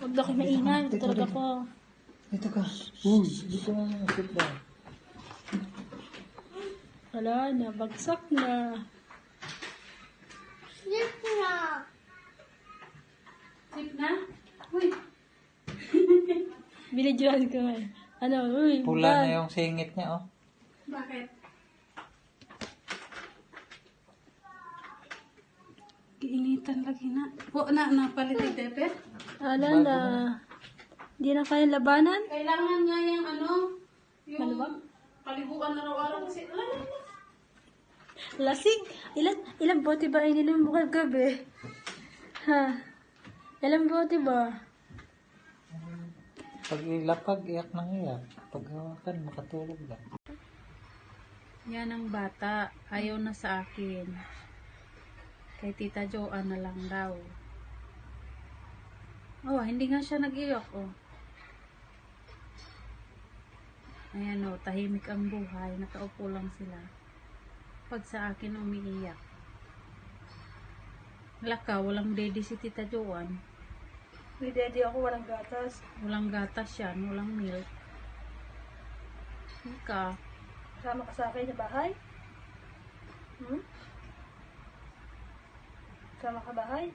Huwag na kayo maingay. Ito talaga po. Dito ka. Dito ka. Sit down. Wala na. Bagsak na. Sleep na. Sleep na? Uy. Binidyohan ko nga. Ano, uy. Pula na yung singit niya, oh. Bakit? Kiinitan lagi na. Po na, napalit yung tepe? Ala na. Hindi na kaya labanan. Kailangan nga yung ano, yung Maluwag? paliguan araw-araw kasi, wala na. Lasing. Ilang bote ba ininom mo kagabi? Ha? Ilang bote ba? Pag ilapag, iyak nang iyak. Pag hawakan, makatulog lang. Yan ang bata. Ayaw na sa akin. Kay Tita Joanne na lang daw. Oh, hindi nga siya nag-iyak, oh. Ayan, oh, tahimik ang buhay. Nakaupo lang sila. Pag sa akin umiiyak. Laka, walang daddy si Tita Joanne. May daddy ako, walang gatas. Walang gatas yan, walang milk. Ika, Sama ka sa akin sa bahay? Hmm? Sama ka bahay?